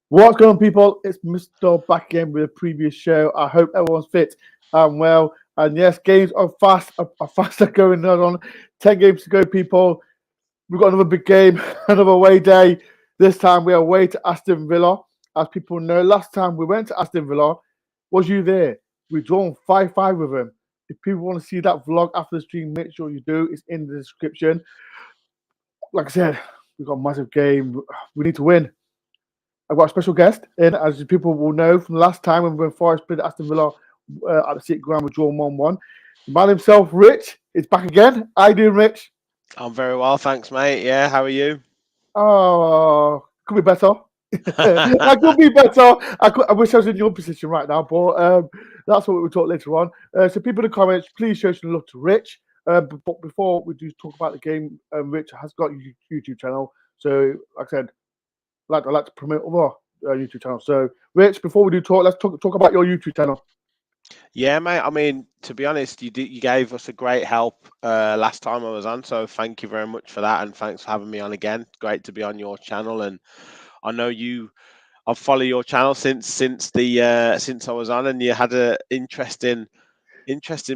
What's going on, people? It's Mr. back again with a previous show. I hope everyone's fit and well. And yes, games are faster going on. 10 games to go, people. We've got another big game, another away day. This time we are away to Aston Villa. As people know, last time we went to Aston Villa, was you there? We drawn 5-5 with them. If people want to see that vlog after the stream, make sure you do. It's in the description. Like I said, we've got a massive game. We need to win. I've got a special guest, and as people will know from last time when we went Forest played Aston Villa at the City Ground, we drawn 1-1. The man himself, Rich, is back again. How you doing, Rich? I'm very well, thanks, mate. Yeah, how are you? Oh, could be better. I could be better. I wish I was in your position right now, but that's what we'll talk later on. So, people in the comments, please show some love to Rich. But before we do talk about the game, Rich has got a YouTube channel. So, like I said, I like to promote other YouTube channels. So, Rich, before we do talk, let's talk about your YouTube channel. Yeah, mate. I mean, to be honest, you gave us a great help last time I was on, so thank you very much for that, and thanks for having me on again. Great to be on your channel, and I know I've followed your channel since I was on, and you had a interesting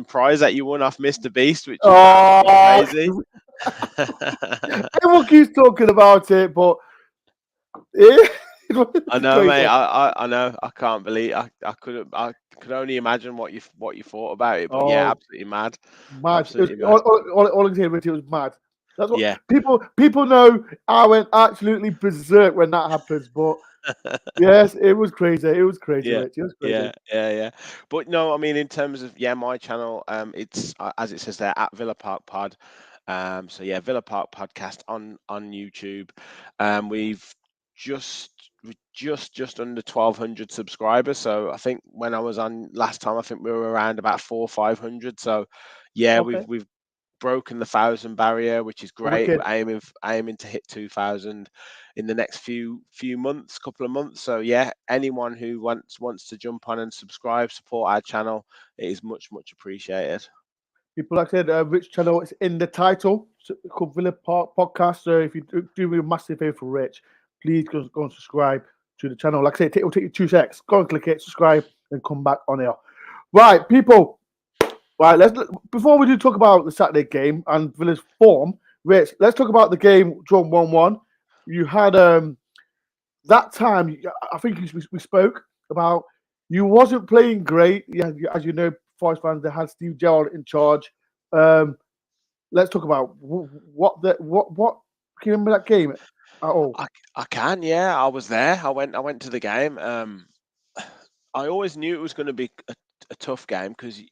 prize that you won off Mr. Beast, which is absolutely crazy. Everyone keeps talking about it, but I know, mate. I know. I can't believe. I could only imagine what you thought about it. But yeah, absolutely mad. Mad. Absolutely mad. All I can say about it was mad. That's what Yeah. people know. I went absolutely berserk when that happens. But yes, it was crazy. It was crazy, Yeah. Rich. It was crazy. Yeah. But no, I mean, in terms of my channel, it's as it says there, at Villa Park Pod. So yeah, Villa Park Podcast on YouTube. We've just under 1,200 subscribers. So I think when I was on last time, I think we were around about 400 or 500. So yeah, Okay. we've broken the 1,000 barrier, which is great. Wicked. We're aiming to hit 2,000 in the next few couple of months. So yeah, anyone who wants to jump on and subscribe, support our channel, it is much appreciated. People, like I said, Rich channel is in the title. It's called Villa Park Podcast. So if you do me a massive favor for Rich, please go and subscribe to the channel. Like I said, it'll take you 2 seconds. Go and click it, subscribe, and come back on here. Right, people. Right, before we do talk about the Saturday game and Villa's form, Rich, let's talk about the game drawn 1-1. You had that time. I think we spoke about you wasn't playing great. Yeah, as you know, Forest fans, they had Steve Gerrard in charge. Let's talk about what. Can you remember that game at all? I can, yeah. I was there. I went to the game. I always knew it was going to be a tough game because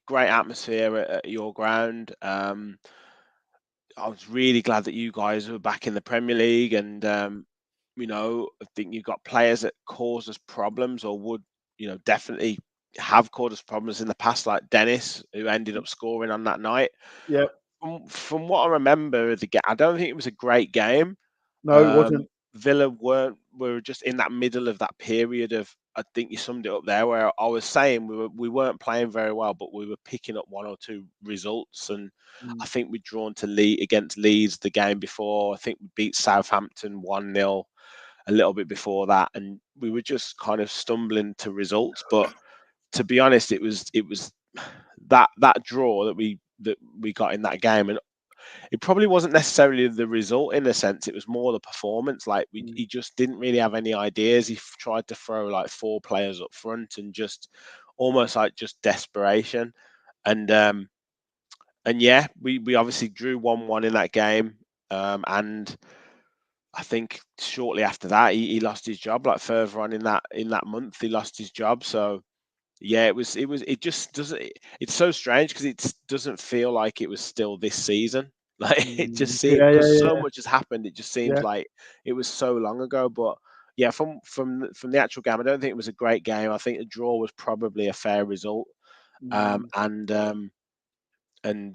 great atmosphere at your ground. I was really glad that you guys were back in the Premier League, and I think you've got players that cause us problems or would definitely have caused us problems in the past, like Dennis, who ended up scoring on that night. Yeah. From what I remember of the game, I don't think it was a great game. No, it wasn't. Villa were just in that middle of that period of, I think you summed it up there, where I was saying we weren't playing very well, but we were picking up 1 or 2 results, and I think we'd drawn to against Leeds the game before. I think we beat Southampton 1-0 a little bit before that, and we were just kind of stumbling to results. But to be honest, it was that draw that we got in that game, and it probably wasn't necessarily the result in a sense. It was more the performance. Like he just didn't really have any ideas. He tried to throw like 4 players up front and just almost like just desperation. And yeah, we obviously drew 1-1 in that game. And I think shortly after that, he lost his job. Like further on in that month, he lost his job. So yeah, it just doesn't. It's so strange because it doesn't feel like it was still this season. Like it just seems, because so much has happened. It just seems like it was so long ago. But yeah, from the actual game, I don't think it was a great game. I think a draw was probably a fair result. And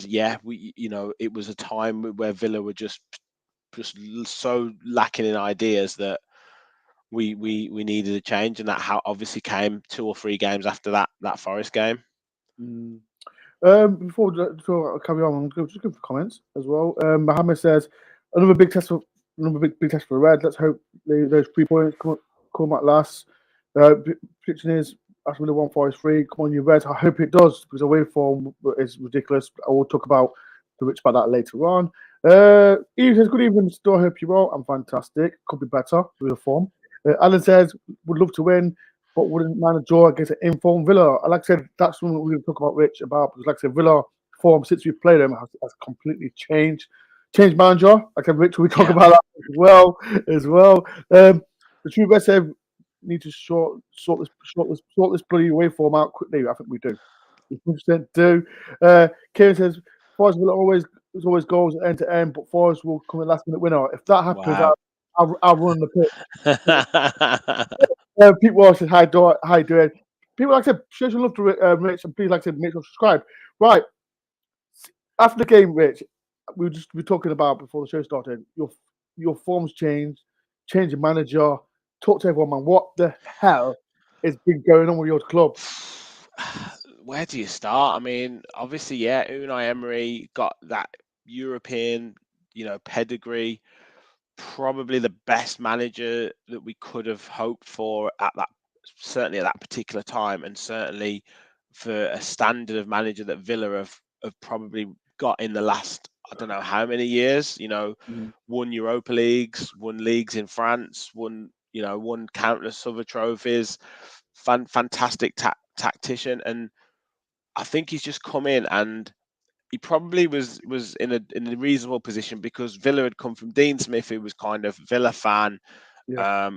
yeah, it was a time where Villa were just so lacking in ideas that we needed a change, and that obviously came 2 or 3 games after that Forest game. Before I carry on, I'm just going for comments as well. Mohammed says another big test for big test for the Reds. Let's hope those 3 points come at last. Prediction is Aston Villa 1-4-3. Come on, you Reds. I hope it does because away form is ridiculous. I will talk about about that later on. Eve says good evening. Still hope you're well. I'm fantastic. Could be better with the form. Alan says would love to win but wouldn't mind a draw against an informed Villa. Like I said, that's something we're going to talk about, Rich, about because, like I said, Villa form since we played them has completely changed. Changed manager. Like I said, Rich, we talk Yeah. about that as well. The true best said need to sort this bloody away form out quickly. I think we do. We 100% do. Kieran says Forest will always goals end to end, but Forest will come a last minute winner. If that happens, Wow. I'll run the pitch. Pete Walsh says, hi, doing? People, like I said, show some love to Rich, and please, like I said, make sure to subscribe. Right, after the game, Rich, we were talking about before the show started. Your form's changed, change your manager. Talk to everyone, man. What the hell has been going on with your club? Where do you start? I mean, obviously, yeah, Unai Emery got that European, pedigree. Probably the best manager that we could have hoped for certainly at that particular time, and certainly for a standard of manager that Villa have probably got in the last, I don't know how many years. Won Europa Leagues, won leagues in France, won countless other trophies. Fantastic tactician, and I think he's just come in and he probably was in a reasonable position because Villa had come from Dean Smith, who was kind of Villa fan, Yeah.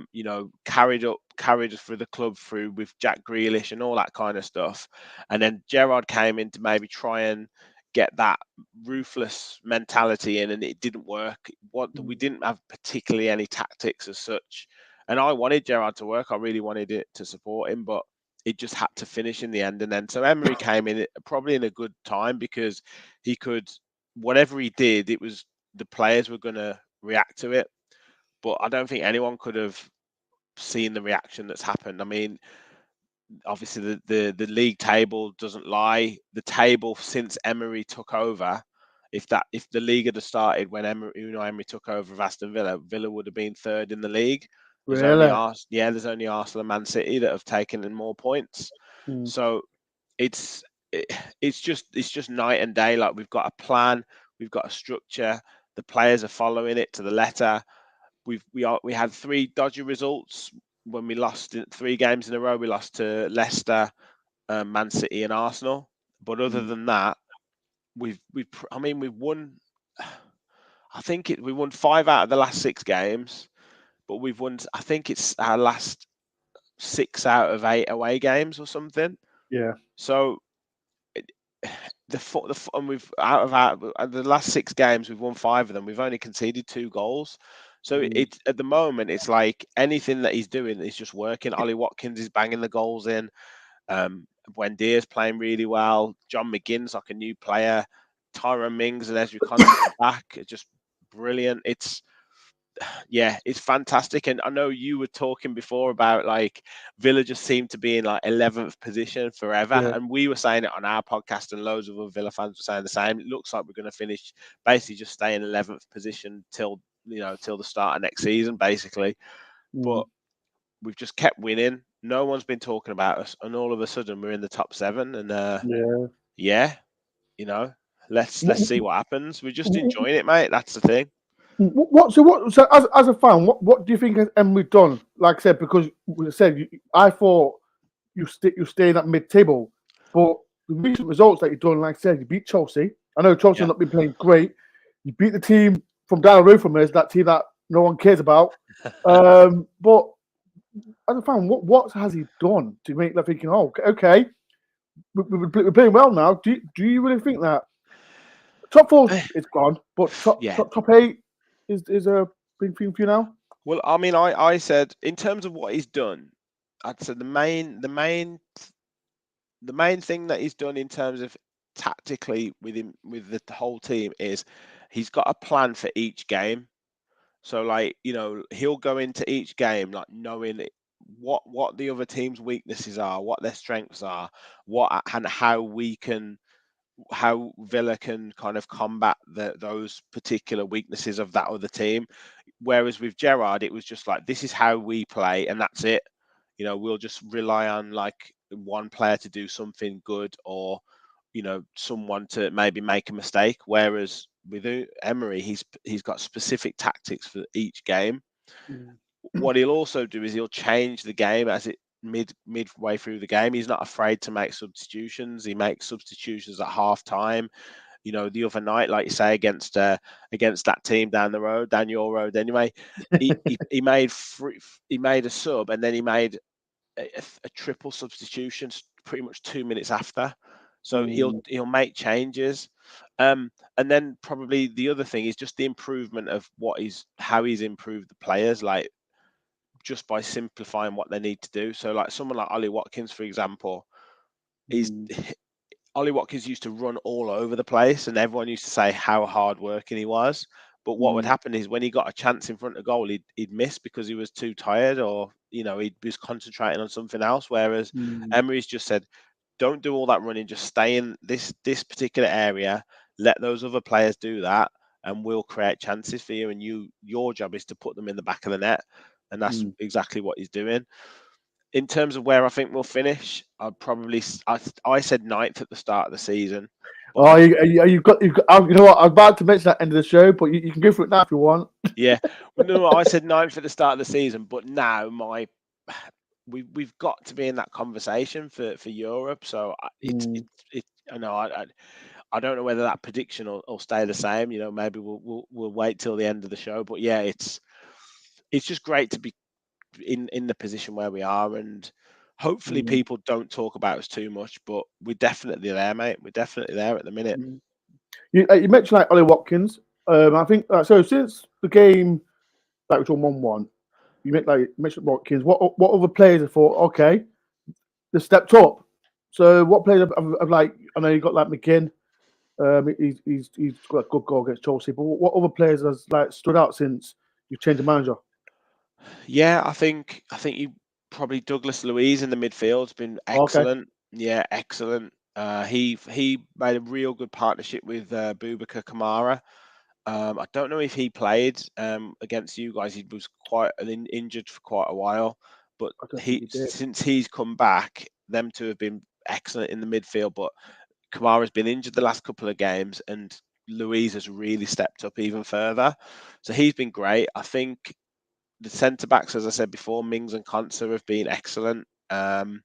carried us through the club through with Jack Grealish and all that kind of stuff, and then Gerrard came in to maybe try and get that ruthless mentality in, and it didn't work. We didn't have particularly any tactics as such, and I wanted Gerrard to work. I really wanted it to support him, but it just had to finish in the end. And then so Emery came in probably in a good time because he could, whatever he did, it was the players were going to react to it. But I don't think anyone could have seen the reaction that's happened. I mean, obviously the league table doesn't lie. The table since Emery took over, if the league had started when Unai Emery took over of Aston Villa, Villa would have been third in the league. There's only Really? there's only Arsenal and Man City that have taken in more points. Mm. So it's it's just night and day. Like we've got a plan, we've got a structure. The players are following it to the letter. We had 3 dodgy results when we lost 3 games in a row. We lost to Leicester, Man City, and Arsenal. But other than that, we've won. I think we won 5 out of the last 6 games, but we've won. I think it's our last 6 out of 8 away games or something. Yeah. So and we've the last 6 games we've won 5 of them. We've only conceded 2 goals. So it's at the moment it's like anything that he's doing is just working. Ollie Watkins is banging the goals in. Buendia's playing really well. John McGinn's like a new player. Tyrone Mings and Ezri Konsa back are just brilliant. It's fantastic. And I know you were talking before about like Villa just seemed to be in like 11th position forever. Yeah. And we were saying it on our podcast, and loads of other Villa fans were saying the same. It looks like we're going to finish basically just stay in 11th position till the start of next season, basically. But we've just kept winning. No one's been talking about us, and all of a sudden we're in the top 7. And let's see what happens. We're just enjoying it, mate. That's the thing. So as a fan, what do you think has Emery done? Like I said, because we said I thought you stay in that mid table, but the recent results that you've done, like I said, you beat Chelsea. I know Chelsea have not been playing great. You beat the team from down the road from us, that team that no one cares about. But as a fan, what has he done to make that thinking? Oh, okay, we're playing well now. Do you really think that top 4 is gone, but top 8 is a big thing for you now? Well, I mean, I said in terms of what he's done, I'd say the main thing that he's done in terms of tactically with him with the whole team is he's got a plan for each game. So like he'll go into each game like knowing what the other team's weaknesses are, what their strengths are, what and how we can how Villa can kind of combat those particular weaknesses of that other team. Whereas with Gerrard, it was just like, this is how we play, and that's it. We'll just rely on like one player to do something good, or someone to maybe make a mistake. Whereas with Emery, he's got specific tactics for each game. What he'll also do is he'll change the game as it midway through the game. He's not afraid to make substitutions. He makes substitutions at half time. The other night, like you say, against that team down your road anyway, he made a sub, and then he made a triple substitution pretty much 2 minutes after. So he'll make changes. And then probably the other thing is just the improvement of how he's improved the players, like just by simplifying what they need to do. So like someone like Ollie Watkins, for example, Ollie Watkins used to run all over the place, and everyone used to say how hard working he was. But what would happen is when he got a chance in front of goal, he'd miss because he was too tired, or he was concentrating on something else. Whereas Emery's just said, don't do all that running, just stay in this particular area, let those other players do that, and we'll create chances for you. And your job is to put them in the back of the net, and that's exactly what he's doing. In terms of where I think we'll finish, I said 9th at the start of the season. You've got. You know what? I was about to mention that end of the show, but you can go for it now if you want. Yeah, no, I said 9th at the start of the season, but now we've got to be in that conversation for Europe. So I know I don't know whether that prediction will stay the same. Maybe we'll wait till the end of the show. But yeah, it's just great to be in the position where we are, and hopefully people don't talk about us too much, but we're definitely there, mate. We're definitely there at the minute. You mentioned like Ollie Watkins. I think so. Since the game that was on 1-1, you mentioned Watkins. What other players have thought? Okay, they stepped up. So what players have like? I know you got like McGinn. He's got a good goal against Chelsea. But what other players has like stood out since you've changed the manager? Yeah, I think you probably Douglas Luiz in the midfield has been excellent. Okay. Yeah, excellent. He made a real good partnership with Boubacar Kamara. I don't know if he played against you guys. He was quite injured for quite a while, but since he's come back, them two have been excellent in the midfield. But Kamara's been injured the last couple of games, and Luiz has really stepped up even further. So he's been great. I think the centre backs, as I said before, Mings and Konsa have been excellent. And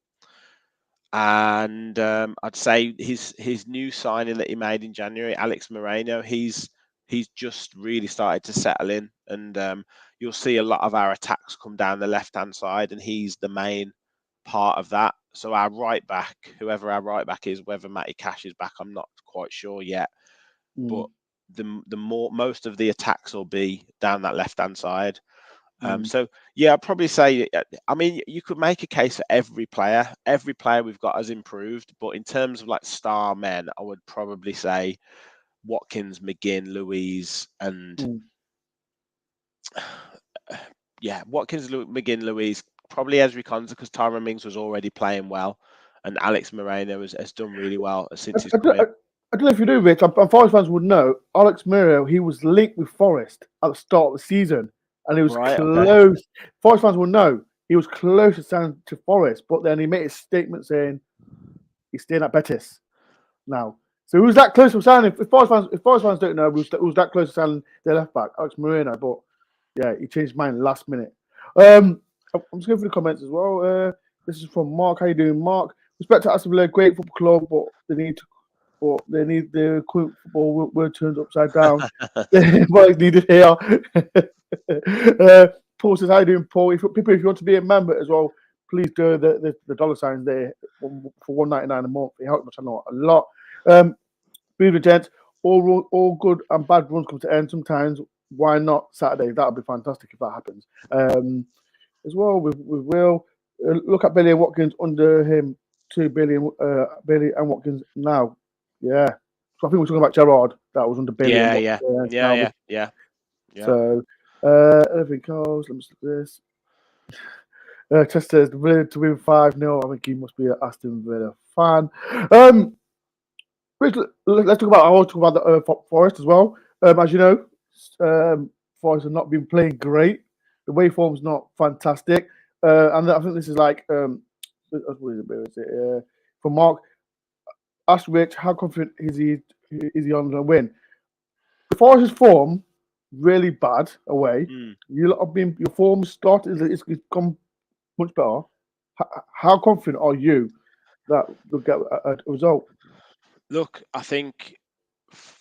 I'd say his new signing that he made in January, Alex Moreno, he's just really started to settle in, and you'll see a lot of our attacks come down the left-hand side, and he's the main part of that. So our right back, whoever our right back is, whether Matty Cash is back, I'm not quite sure yet. But most of the attacks will be down that left-hand side. So yeah, I'd probably say, I mean, you could make a case for every player we've got has improved, but in terms of like star men, I would probably say Watkins, McGinn, Luiz, and yeah, Watkins, McGinn, Luiz, probably Ezri Konsa, because Tyrone Mings was already playing well, and Alex Moreno has done really well since he's come in. I don't know if you do, Rich, and Forest fans would know, Alex Moreno, he was linked with Forest at the start of the season, and he was close. Okay. Forest fans will know he was close to Forest, but then he made a statement saying he's staying at Betis now. So he was that close to signing. If Forest fans don't know, he was that close to signing their left back, Alex Moreno. But yeah, he changed his mind last minute. I'm just going through the comments as well. This is from Mark. How you doing, Mark? Respect to Aston Villa, great football club, but they need the current football word turned upside down. What is needed here. Paul says, how you doing, Paul? If you want to be a member as well, please do the dollar signs there for $1.99 a month. It helps my channel a lot. Be the gents, all good and bad runs come to end sometimes. Why not Saturday? That would be fantastic if that happens. As well, we will look at Bailey and Watkins under him. 2 billion, Bailey and Watkins now. Yeah. So I think we're talking about Gerrard. That was under Bailey. Yeah. So everything goes. Let me look at this. Test says Villa to win 5-0. I think he must be an Aston Villa fan. Rich, let's talk about. I want to talk about the Forest as well. As you know, Forest have not been playing great. The waveform's not fantastic, and I think this is like where is it? For Mark, ask Rich, how confident is he on the win? The Forest's form really bad away. Mm. You lot have been your form start is come much better. How confident are you that you'll get a result? Look, I think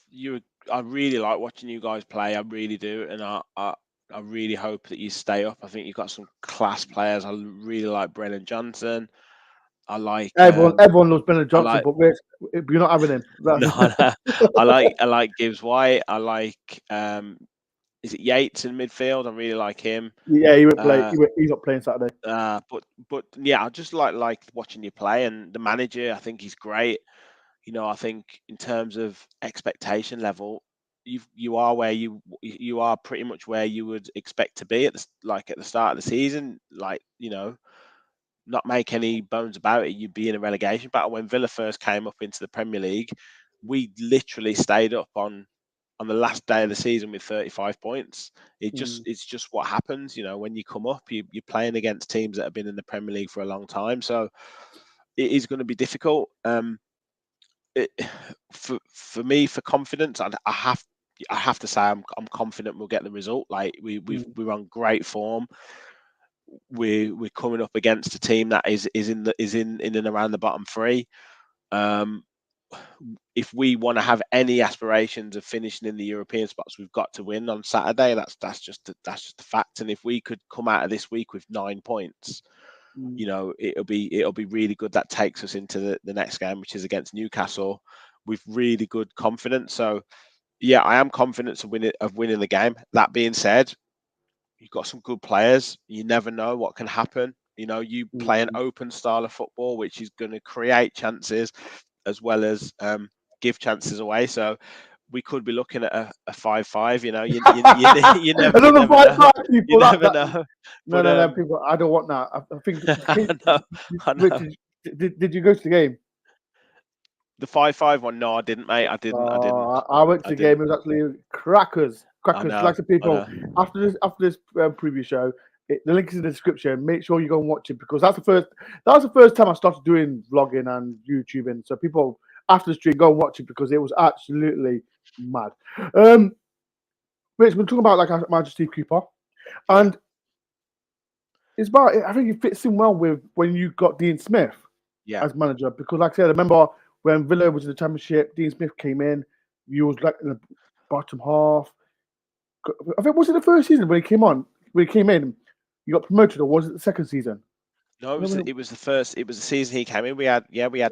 you. I really like watching you guys play. I really do, and I really hope that you stay up. I think you've got some class players. I really like Brennan Johnson. I like Everyone loves Bernard I Johnson, like but you're not having him. no, no, I like Gibbs White. I like is it Yates in midfield? I really like him. Yeah, he won't play. Uh, He's not playing Saturday. but yeah, I just like watching you play, and the manager. I think he's great. I think in terms of expectation level, you are where you are pretty much where you would expect to be at the start of the season. Not make any bones about it, you'd be in a relegation battle. When Villa first came up into the Premier League, we literally stayed up on the last day of the season with 35 points. Mm, It's just what happens. When you come up, you're playing against teams that have been in the Premier League for a long time, so it is going to be difficult. It, for me, for confidence, I have to say I'm confident we'll get the result. Like mm, we're on great form. We're coming up against a team that is in and around the bottom three. Um, if we want to have any aspirations of finishing in the European spots, we've got to win on Saturday. That's just a fact. And if we could come out of this week with 9 points, mm, it'll be really good. That takes us into the next game, which is against Newcastle, with really good confidence. So yeah, I am confident of winning the game. That being said, you've got some good players. You never know what can happen. You play an mm. open style of football, which is going to create chances as well as give chances away. So we could be looking at a 5-5. You never you Another never five know. five You people. never know. No, But no, no, people. I don't want that. I think. I know, I know. Richard, did you go to the game? The 5-5 one, no, I didn't, mate. I didn't. I didn't. I went to I the game. didn't. It was actually crackers, I crackers. know. Like the I people know. after this preview show, the link is in the description. Make sure you go and watch it because that was the first time I started doing vlogging and YouTubing. So people after the stream go and watch it because it was absolutely mad. Rich, we're talking about like Manchester Steve Cooper, Yeah. and it's about. I think it fits in well with when you got Dean Smith Yeah. as manager because, like I said, I remember when Villa was in the Championship, Dean Smith came in. You was like in the bottom half. I think was it the first season when he came on? When he came in, you got promoted, or was it the second season? No, I don't know. it was the first. It was the season he came in. We had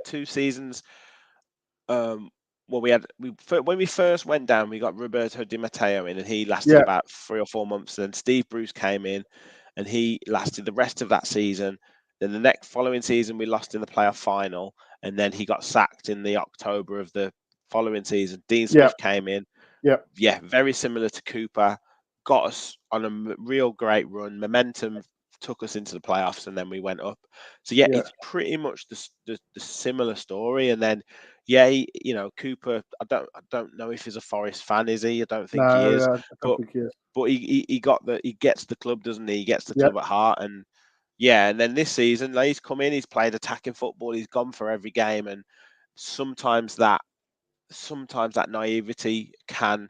2 seasons. Um, well, when we first went down, we got Roberto Di Matteo in, and he lasted Yeah, about 3 or 4 months. Then Steve Bruce came in, and he lasted the rest of that season. Then the next following season, we lost in the playoff final, and then he got sacked in the October of the following season. Dean yeah, Smith came in. yeah, Yeah, very similar to Cooper. Got us on a real great run. Momentum took us into the playoffs, and then we went up. So yeah, yeah. it's pretty much the similar story. And then yeah, Cooper. I don't know if he's a Forest fan. Is he? I don't think he No, is. yeah, I don't But think he is. he gets the club, doesn't he? He gets the Yeah, club at heart, and yeah. And then this season, like, he's come in. He's played attacking football. He's gone for every game, and sometimes that sometimes that naivety can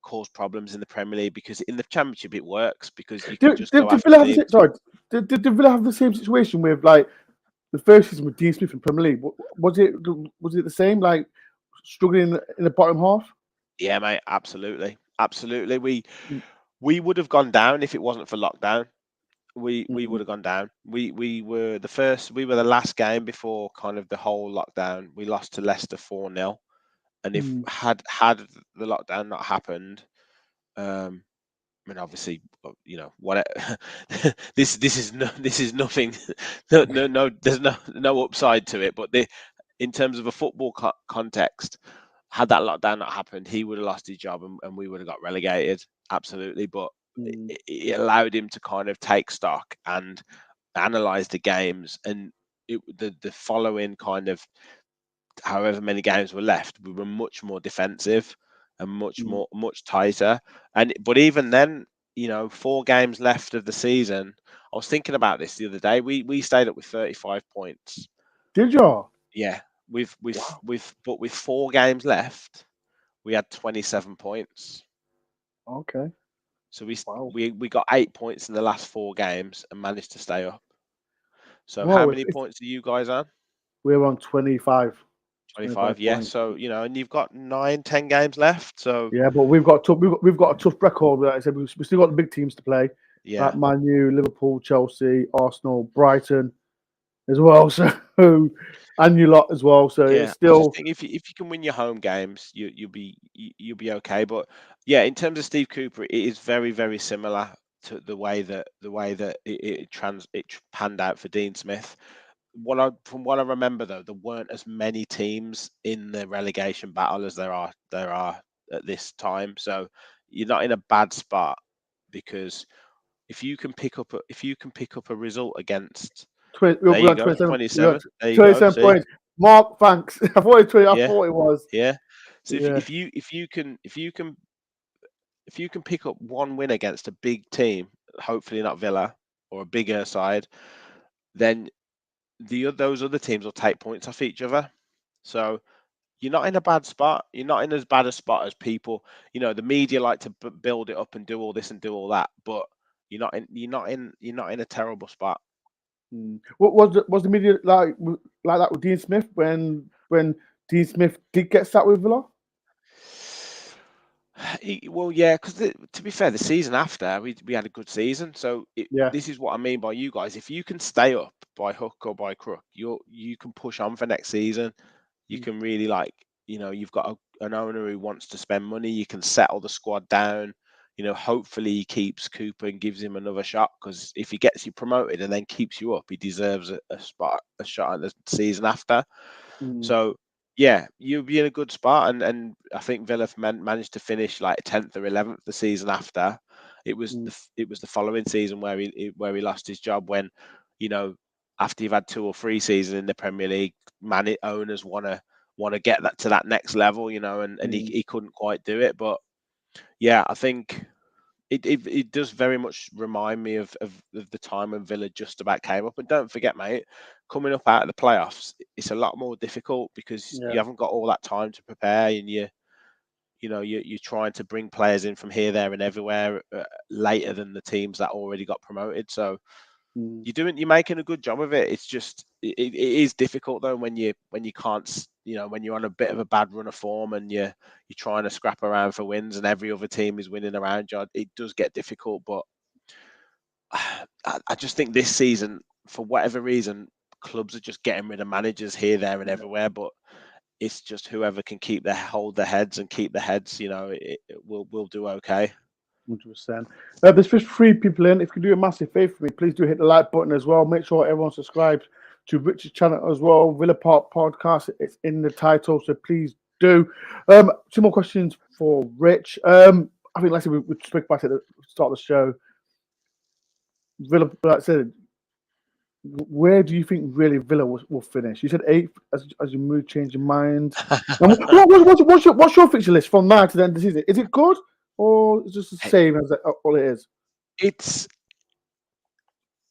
cause problems in the Premier League, because in the Championship it works because you can just go did after Villa have the teams. sorry? Did Villa have the same situation with like the first season with Dean Smith in Premier League? Was it the same? Like struggling in the bottom half? Yeah, mate, absolutely, absolutely. We Mm, we would have gone down if it wasn't for lockdown. We mm, would have gone down. We were the first. We were the last game before kind of the whole lockdown. We lost to Leicester 4-0, and if mm. had the lockdown not happened, um, I mean, obviously, what this is nothing. No. There's no upside to it. But in terms of a football context, had that lockdown not happened, he would have lost his job, and we would have got relegated. Absolutely. But Mm. it allowed him to kind of take stock and analyze the games, and the following kind of however many games were left, we were much more defensive and Mm. much tighter. But even then, 4 games left of the season. I was thinking about this the other day. We stayed up with 35 points. Did you? Yeah, Wow. with 4 games left, we had 27 points. Okay. So Wow. we got 8 points in the last 4 games and managed to stay up. So how Whoa. many points are you guys on? We're on 25. 25. 25 Yeah. points. So and you've got 9, 10 games left. So Yeah, but we've got a tough record. Like I said, we still got the big teams to play, yeah. like Man U, Liverpool, Chelsea, Arsenal, Brighton as well. So and you lot as well. So Yeah, it's I just still think if you can win your home games, you'll be okay. But yeah, in terms of Steve Cooper, it is very very similar to the way that it panned out for Dean Smith. From what I remember though, there weren't as many teams in the relegation battle as there are at this time. So you're not in a bad spot because if you can pick up a result against, there we're you on go, 27. We're on 27. There you go. 27 See. points. Mark, thanks. I thought it 20, I Yeah. thought it was. Yeah. So Yeah. if you can pick up one win against a big team, hopefully not Villa or a bigger side, then those other teams will take points off each other. So you're not in a bad spot. You're not in as bad a spot as people. The media like to build it up and do all this and do all that, but you're not in a terrible spot. What was the media like that with Dean Smith when Dean Smith did get sacked with Villa? Well, yeah, because to be fair, the season after we had a good season. So Yeah. this is what I mean by you guys. If you can stay up by hook or by crook, you can push on for next season. You Mm, can really you've got an owner who wants to spend money. You can settle the squad down. Hopefully he keeps Cooper and gives him another shot because if he gets you promoted and then keeps you up, he deserves a shot at the season after. mm, So yeah, you'll be in a good spot, and I think Villa managed to finish like 10th or 11th the season after. mm, It was the following season where he lost his job when, you know, after you've had 2 or 3 seasons in the Premier League, owners want to get that to that next level, and he, mm. he couldn't quite do it. But yeah, I think it does very much remind me of the time when Villa just about came up. And don't forget, mate, coming up out of the playoffs, it's a lot more difficult because Yeah. you haven't got all that time to prepare, and you're trying to bring players in from here, there, and everywhere later than the teams that already got promoted. So Mm, you're making a good job of it. It's just it is difficult though when you can't, when you're on a bit of a bad run of form and you're trying to scrap around for wins and every other team is winning around you. It does get difficult, but I just think this season, for whatever reason, clubs are just getting rid of managers here, there, and yeah. everywhere. But it's just whoever can hold their heads and keep their heads. It will do okay. 100%. There's just 3 people in. If you do a massive favor for me, please do hit the like button as well. Make sure everyone subscribes to Richard's channel as well. Villa Park Podcast. It's in the title, so please do. 2 more questions for Rich. I think, like I said, we spoke about it at the start of the show. Villa, like I said, where do you think really Villa will finish? You said 8th as you move, change your mind. And what's your fixture list from now to the end of the season? Is it good or is it just the same as all it is? It's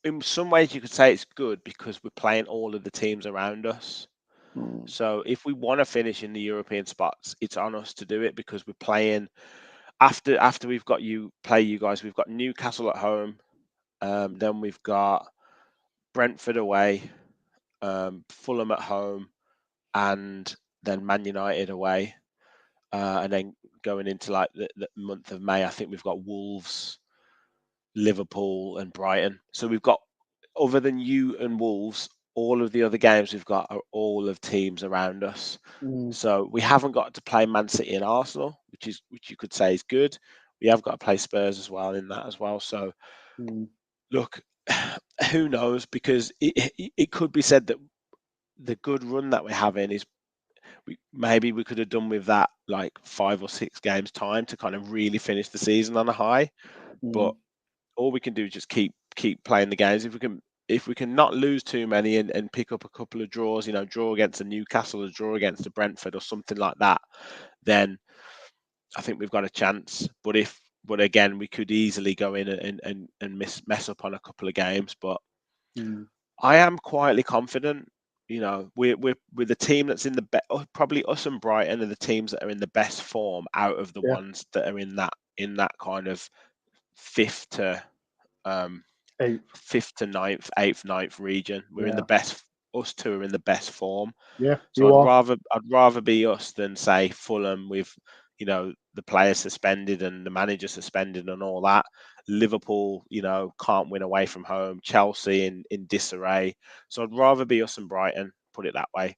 in some ways you could say it's good because we're playing all of the teams around us. Mm, So if we want to finish in the European spots, it's on us to do it because we're playing after we've got you guys. We've got Newcastle at home, then we've got Brentford away, Fulham at home, and then Man United away, and then going into like the month of May, I think we've got Wolves, Liverpool, and Brighton. So we've got, other than you and Wolves, all of the other games we've got are all of teams around us. mm, So we haven't got to play Man City and Arsenal, which you could say is good. We have got to play Spurs as well in that as well. So mm, look, who knows? Because it could be said that the good run that we're having is maybe we could have done with that like 5 or 6 games time to kind of really finish the season on a high. But mm, all we can do is just keep playing the games. If we can if we can not lose too many and pick up a couple of draws, draw against a Newcastle, or draw against a Brentford, or something like that, then I think we've got a chance. But again, we could easily go in and mess up on a couple of games. But I am quietly confident. We're with the team that's in the probably us and Brighton are the teams that are in the best form out of the ones that are in that kind of fifth to ninth, eighth, ninth region. We're in the best. Us two are in the best form. Yeah. So I'd rather be us than say Fulham with, the players suspended and the manager suspended and all that. Liverpool, can't win away from home. Chelsea in disarray. So I'd rather be us and Brighton. Put it that way.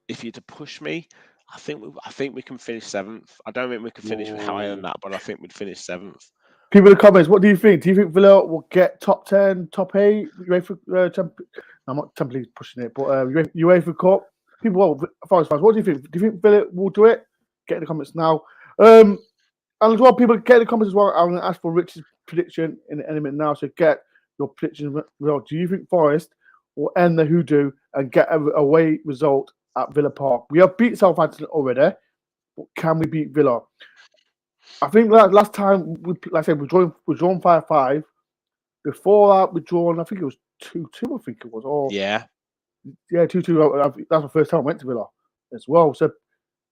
If you're to push me, I think we can finish 7th. I don't think we can finish higher than that, but I think we'd finish 7th. People in the comments, what do you think? Do you think Villa will get top 10, top 8? UEFA, I'm not Champions League pushing it, but UEFA Cup. People, Forest fans, what do you think? Do you think Villa will do it? Get in the comments now. And as well, people get in the comments as well. I'm going to ask for Rich's prediction in a minute now. So get your predictions. Well, do you think Forest will end the hoodoo and get a away result at Villa Park? We have beat Southampton already, but can we beat Villa? I think last time, like I said, we drawn 5-5. Before that, we drawn, I think it was 2-2, I think it was. Or, yeah, 2-2. That's the first time I went to Villa as well. So,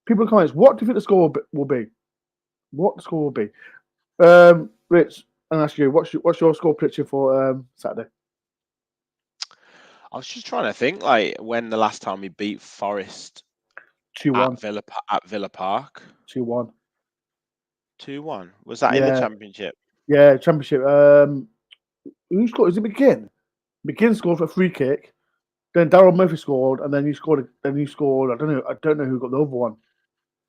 people in the comments, what do you think the score will be? What the score will be? Rich, and ask you, what's your score prediction for Saturday? I was just trying to think, like, when the last time we beat Forest 2-1 at Villa Park. 2-1. 2-1. Was that in the Championship? Yeah, Championship. Who scored? Is it McGinn? McGinn scored for a free kick. Then Daryl Murphy scored, and then you scored. I don't know who got the other one.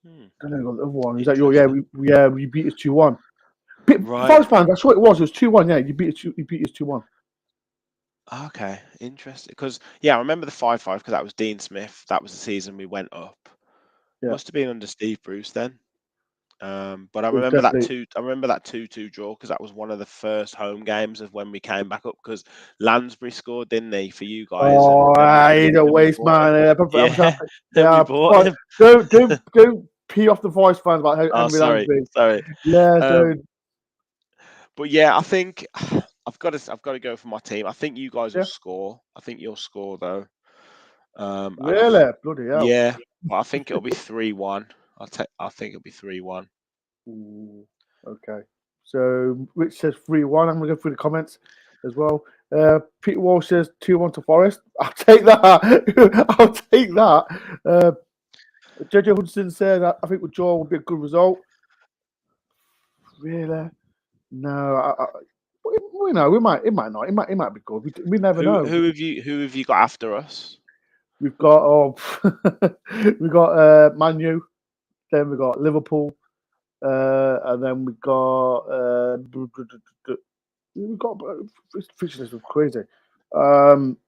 I don't know who got the other one. Is that your? Yeah, we beat us 2-1. Right. Forest fans, that's what it was. It was 2-1. Yeah, you beat us 2-1. Okay, interesting. Because I remember the 5-5 because that was Dean Smith. That was the season we went up. Yeah. Must have been under Steve Bruce then. But I remember that 2-2 draw because that was one of the first home games of when we came back up because Lansbury scored, didn't they, for you guys? Oh, he's a waste man. Don't pee off the Voice fans about Henry Lansbury. Sorry. Yeah. But yeah, I think I've got to go for my team. I think you guys will score. I think you'll score though. Really? Bloody hell. Yeah, but I think it'll be 3-1. I think it'll be 3-1. Okay. So Rich says 3-1. I'm gonna go through the comments as well. Peter Walsh says 2-1 to Forest. I'll take that. I'll take that. JJ Hudson said I think with draw will be a good result. Really? No. We might. It might not. It might be good. We never know. Who have you got after us? We've got Man U. Then we got Liverpool. And then we got fixtures were crazy. I'm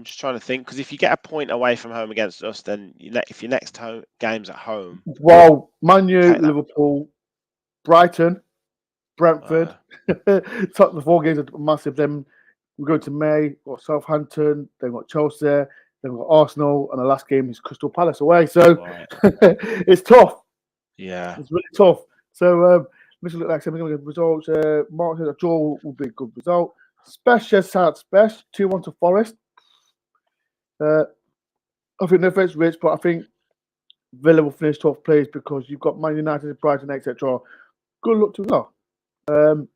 just trying to think because if you get a point away from home against us, then if your next game's at home. Well, Man U, Liverpool, Brighton, Brentford. Top the 4 games are massive. Then we go to May. We've got Southampton. Then we've got Chelsea. Then we've got Arsenal, and the last game is Crystal Palace away. So it's tough. Yeah, it's really tough. So let's look like we're going to get results. Mark says a draw will be a good result. Special South Special 2-1 to Forest. I think no offense, Rich, but I think Villa will finish 12th place because you've got Man United, Brighton, etc. Good luck to Villa.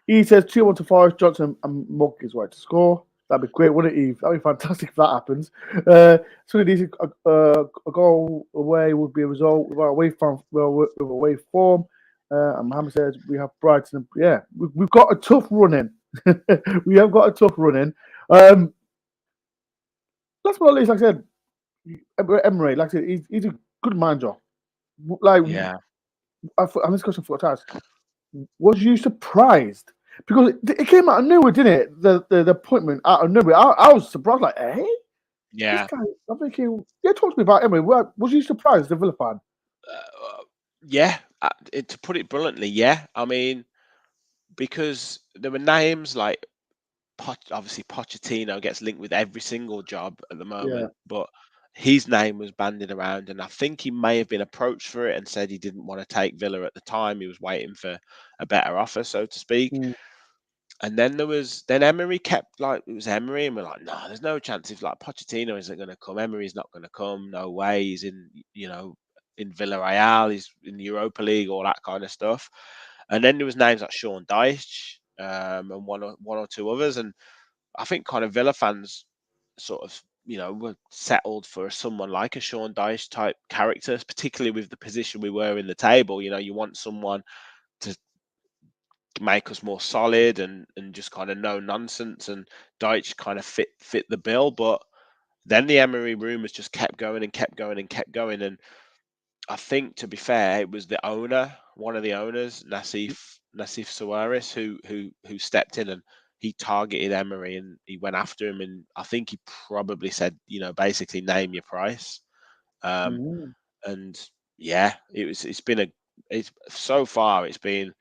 He says 2-1 to Forest. Johnson and Mugg is right to score. That'd be great, wouldn't it, Eve? That'd be fantastic if that happens. A goal away would be a result with our away form. And Mohammed says we have Brighton. We've got a tough run in. We have got a tough run in. That's what at least, like I said, Emery, like I said, he's a good manager. And this question for Taz. Was you surprised? Because it came out of nowhere, didn't it? The appointment out of nowhere. I was surprised, like, hey? Yeah. This guy, I'm thinking, talk to me about Emery. Was you surprised, the Villa fan? Yeah. To put it bluntly, yeah. I mean, because there were names like obviously Pochettino gets linked with every single job at the moment, but his name was bandied around, and I think he may have been approached for it and said he didn't want to take Villa at the time. He was waiting for a better offer, so to speak. And then then Emery kept like, it was Emery, and we're like, no, there's no chance. If like Pochettino isn't going to come, Emery's not going to come. No way. He's in Villarreal. He's in the Europa League, all that kind of stuff. And then there was names like Sean Dyche, and one or two others, and I think kind of Villa fans sort of were settled for someone like a Sean Dyche type character, particularly with the position we were in the table. You want someone to make us more solid and just kind of no nonsense, and Dyche kind of fit the bill. But then the Emery rumours just kept going and kept going and kept going, and I think, to be fair, it was the owner, one of the owners, Nassif Suarez, who stepped in and he targeted Emery and he went after him, and I think he probably said, basically name your price. And yeah, so far it's been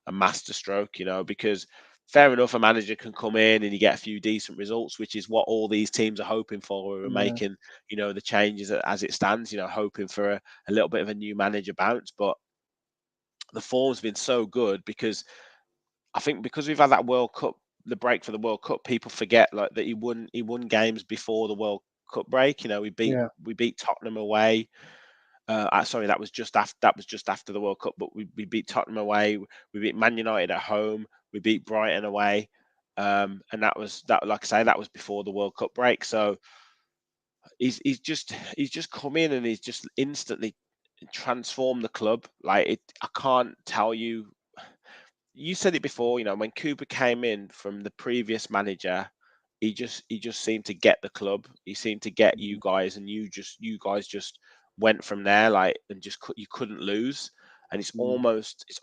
a masterstroke, because fair enough, a manager can come in and you get a few decent results, which is what all these teams are hoping for. We're making, the changes as it stands, hoping for a little bit of a new manager bounce. But the form's been so good because I think because we've had that World Cup, the break for the World Cup, people forget like that he won games before the World Cup break. We beat Tottenham away. Sorry, that was just after the World Cup, but we beat Tottenham away. We beat Man United at home. We beat Brighton away, and that like I say, that was before the World Cup break. So he's just come in and he's just instantly transformed the club. Like I can't tell you. You said it before, when Cooper came in from the previous manager, he just seemed to get the club. He seemed to get you guys, and you guys just went from there, like, and you couldn't lose. And it's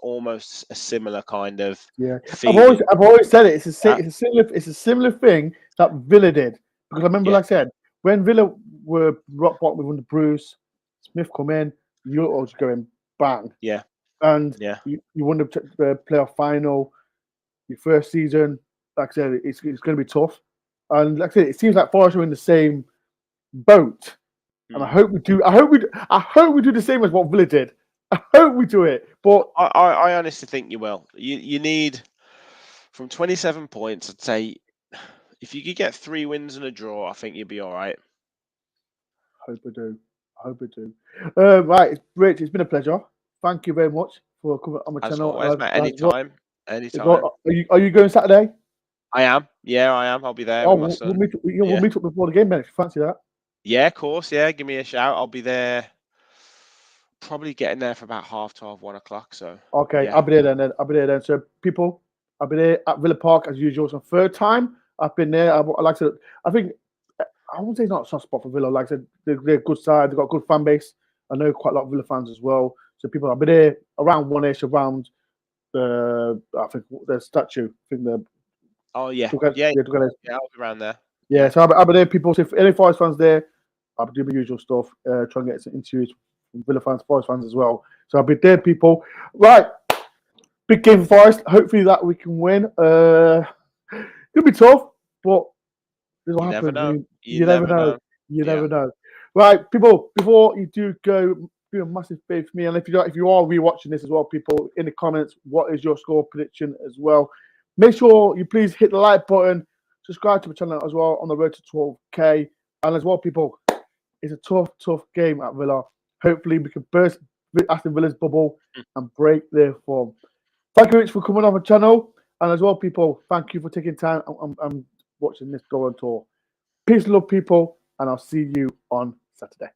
almost a similar kind of feeling. I've always said it. It's a similar thing that Villa did, because I remember, like I said, when Villa were rock bottom with Bruce Smith come in, you all just going bang. And you won the playoff final. Your first season, like I said, it's going to be tough. And like I said, it seems like Forest are in the same boat. And I hope we do the same as what Villa did. I hope we do it. But I honestly think you will. You need, from 27 points, I'd say, if you could get 3 wins and a draw, I think you'd be all right. I hope we do. Right, Rich, it's been a pleasure. Thank you very much for coming on my channel. Always, mate, anytime. Are you going Saturday? I am. Yeah, I am. I'll be there with my son. We'll meet up before the game, then, if you fancy that. Yeah, of course. Yeah, give me a shout. I'll be there. Probably getting there for about 12:30, 1 o'clock. So okay, yeah. I'll be there then. So people, I'll be there at Villa Park as usual. It's my third time. I've been there. Like I said, I won't say it's not a soft spot for Villa. Like I said, they're a good side. They've got a good fan base. I know quite a lot of Villa fans as well. So people, I'll be there around 1ish, around I think the statue. I think the. Oh yeah, I'll be around there. Yeah, so I'll be there. People, so if any Forest fans there, I'll be doing my usual stuff. Try and get some interviews from Villa fans, Forest fans as well. So I'll be there, people. Right, big game for Forest. Hopefully that we can win. It'll be tough, but this will happen. You never know. You never know. Right, people. Before you do go, do a massive favour for me, and if you are rewatching this as well, people, in the comments, what is your score prediction as well? Make sure you please hit the like button, subscribe to the channel as well on the road to 12K, and as well, people, it's a tough game at Villa. Hopefully, we can burst Aston Villa's bubble and break their form. Thank you, Rich, for coming on the channel, and as well, people, thank you for taking time and watching this DoreOnTour. Peace, love, people, and I'll see you on Saturday.